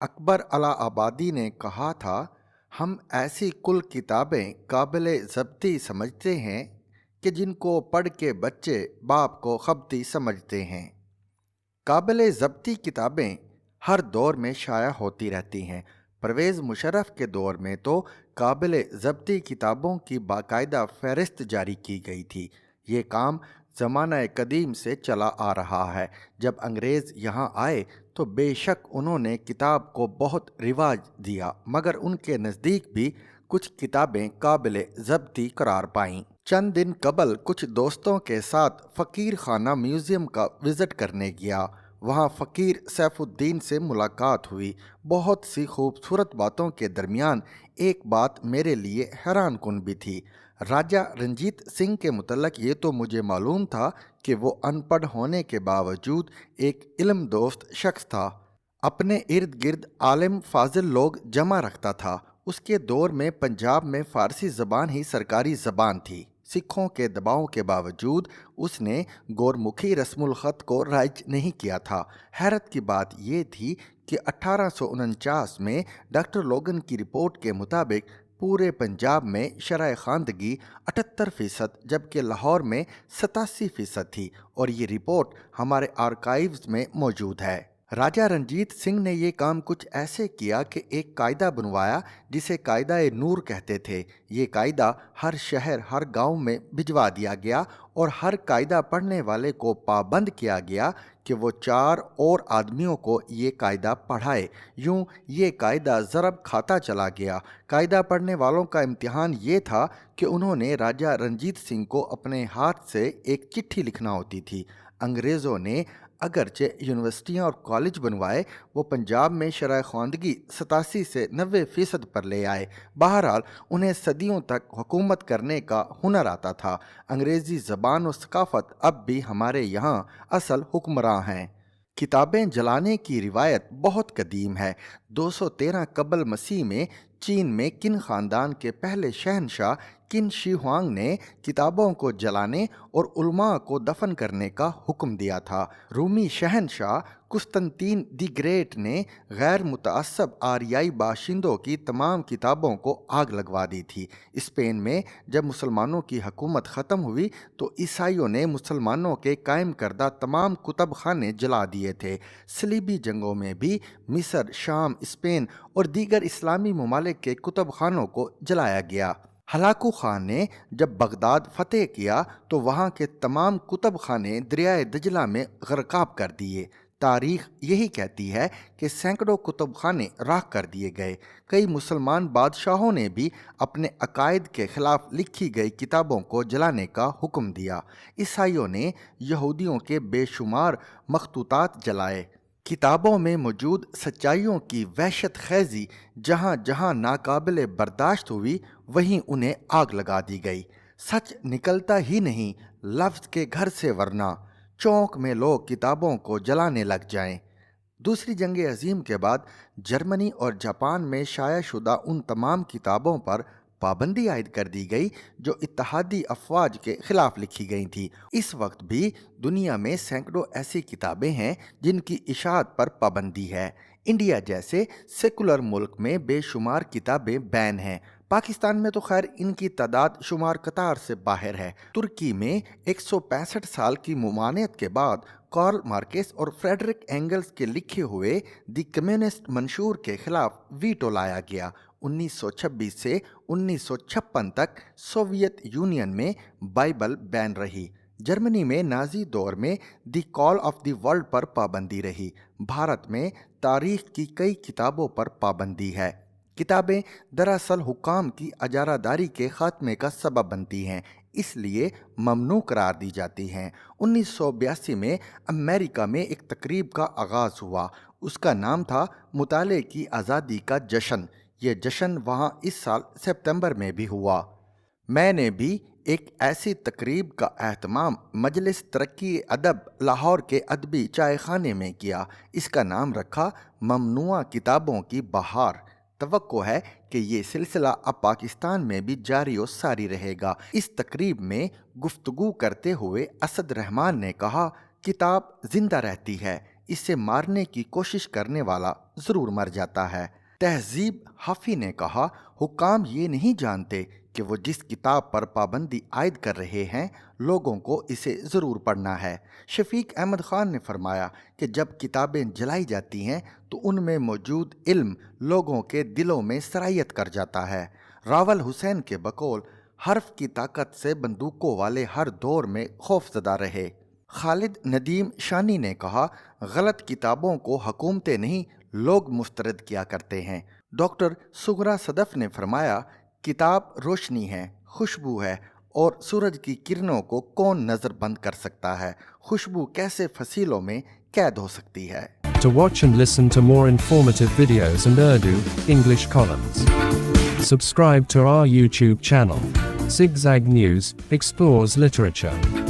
अकबर अला आबादी ने कहा था, हम ऐसी कुल किताबें काबिल ज़ब्ती समझते हैं कि जिनको पढ़ के बच्चे बाप को खबती समझते हैं। काबिल ज़ब्ती किताबें हर दौर में शाया होती रहती हैं। परवेज़ मुशर्रफ के दौर में तो काबिल ज़ब्ती किताबों की बाकायदा फ़हरिस्त जारी की गई थी। ये काम ज़माना कदीम से चला आ रहा है। जब अंग्रेज़ यहाँ आए तो बेशक उन्होंने किताब को बहुत रिवाज दिया, मगर उनके नज़दीक भी कुछ किताबें काबिल ज़ब्ती करार पाईं। चंद दिन कबल कुछ दोस्तों के साथ फ़कीर खाना म्यूज़ियम का विज़िट करने गया। वहाँ फ़कीर सैफुद्दीन से मुलाकात हुई। बहुत सी खूबसूरत बातों के दरमियान एक बात मेरे लिए हैरान कुन भी थी। राजा रंजीत सिंह के मुतल्लक ये तो मुझे मालूम था कि वो अनपढ़ होने के बावजूद एक इल्म दोस्त शख्स था। अपने इर्द गिर्द आलिम फाजिल लोग जमा रखता था। उसके दौर में पंजाब में फ़ारसी ज़बान ही सरकारी ज़बान थी। सिखों के दबाव के बावजूद उसने गोरमुखी रस्मुल ख़त को राइज नहीं किया था। हैरत की बात यह थी कि 1849 में डॉक्टर लोगन की रिपोर्ट के मुताबिक पूरे पंजाब में शरह खानदगी 78% जबकि लाहौर में 87% थी, और ये रिपोर्ट हमारे आर्काइव्स में मौजूद है। राजा रंजीत सिंह ने ये काम कुछ ऐसे किया कि एक कायदा बनवाया जिसे कायदा नूर कहते थे। ये कायदा हर शहर हर गांव में भिजवा दिया गया और हर कायदा पढ़ने वाले को पाबंद किया गया कि वो 4 और आदमियों को ये कायदा पढ़ाए। यूं ये कायदा ज़रब खाता चला गया। कायदा पढ़ने वालों का इम्तिहान ये था कि उन्होंने राजा रंजीत सिंह को अपने हाथ से एक चिट्ठी लिखना होती थी। अंग्रेज़ों ने अगरचे यूनिवर्सिटियाँ और कॉलेज बनवाए, वो पंजाब में शरह ख़वानदगी 87 से 90% पर ले आए। बहरहाल उन्हें सदियों तक हुकूमत करने का हुनर आता था। अंग्रेज़ी ज़बान और सकाफ़त अब भी हमारे यहाँ असल हुक्मरां हैं। किताबें जलाने की रिवायत बहुत कदीम है। 213 कबल मसीह में चीन में किन ख़ानदान के पहले शहनशाह किन शी हुआंग ने किताबों को जलाने और उलमा को दफन करने का हुक्म दिया था। रूमी शहनशाह कुस्तनतीन दी ग्रेट ने गैर मुतअस्सब आरियाई बाशिंदों की तमाम किताबों को आग लगवा दी थी। स्पेन में जब मुसलमानों की हुकूमत ख़त्म हुई तो ईसाइयों ने मुसलमानों के कायम करदा तमाम कुतब खाने जला दिए थे। सलीबी जंगों में भी मिस्र, शाम, स्पेन और दीगर इस्लामी ममालिक के कुतब खानों को जलाया गया। हलाकू खान ने जब बगदाद फतेह किया तो वहाँ के तमाम कुतब खाने दरियाए दजला में गरकाब कर दिए। तारीख यही कहती है कि सैकड़ों कुतब खाने राख कर दिए गए। कई मुसलमान बादशाहों ने भी अपने अकायद के खिलाफ लिखी गई किताबों को जलाने का हुक्म दिया। ईसाइयों ने यहूदियों के बेशुमार मखतूतात जलाए। किताबों में मौजूद सच्चाइयों की वहशत खेजी जहाँ जहाँ नाकाबिले बर्दाश्त हुई वहीं उन्हें आग लगा दी गई। सच निकलता ही नहीं लफ्ज़ के घर से, वरना चौंक में लोग किताबों को जलाने लग जाएं। दूसरी जंग अजीम के बाद जर्मनी और जापान में शाया शुदा उन तमाम किताबों पर पाबंदी आयद कर दी गई जो इत्तहादी अफवाज के खिलाफ लिखी गई थी। इस वक्त भी दुनिया में सैकड़ों ऐसी किताबें हैं जिनकी इशाअत पर पाबंदी है। इंडिया जैसे सेकुलर मुल्क में बेशुमार किताबें बैन हैं। पाकिस्तान में तो खैर इनकी तादाद शुमार कतार से बाहर है। तुर्की में 165 साल की मुमानियत के बाद कार्ल मार्केस और फ्रेडरिक एंगल्स के लिखे हुए द कम्युनिस्ट मंशूर के खिलाफ वीटो लाया गया। 1926 से 1956 तक सोवियत यूनियन में बाइबल बैन रही। जर्मनी में नाजी दौर में the call of the world पर पाबंदी रही। भारत में तारीख की कई किताबों पर पाबंदी है। किताबें दरअसल हुक्काम की अजारादारी के खात्मे का सबब बनती हैं, इसलिए ममनू करार दी जाती हैं। 1982 में अमेरिका में एक तकरीब का आगाज़ हुआ। उसका नाम था मुताले की आज़ादी का जश्न। ये जश्न वहाँ इस साल सितंबर में भी हुआ। मैंने भी एक ऐसी तकरीब का एहतमाम मजलिस तरक्की अदब लाहौर के अदबी चाय खाने में किया। इसका नाम रखा ममनुआ किताबों की बहार। तवक्को है कि ये सिलसिला अब पाकिस्तान में भी जारी और सारी रहेगा। इस तकरीब में गुफ्तगू करते हुए असद रहमान ने कहा, किताब जिंदा रहती है, اسے مارنے کی کوشش کرنے والا ضرور مر جاتا ہے۔ تہذیب حافی نے کہا، حکام یہ نہیں جانتے کہ وہ جس کتاب پر پابندی عائد کر رہے ہیں لوگوں کو اسے ضرور پڑھنا ہے۔ شفیق احمد خان نے فرمایا کہ جب کتابیں جلائی جاتی ہیں تو ان میں موجود علم لوگوں کے دلوں میں سرایت کر جاتا ہے۔ راول حسین کے بقول، حرف کی طاقت سے بندوقوں والے ہر دور میں خوف زدہ رہے۔ خالد ندیم شانی نے کہا، غلط کتابوں کو حکومتیں نہیں لوگ مسترد کیا کرتے ہیں۔ ڈاکٹر سغرا صدف نے فرمایا، کتاب روشنی ہے، خوشبو ہے، اور سورج کی کرنوں کو کون نظر بند کر سکتا ہے؟ خوشبو کیسے فصیلوں میں قید ہو سکتی ہے؟ To watch and listen to more informative videos and Urdu, English columns, subscribe to our YouTube channel. Zigzag News explores literature.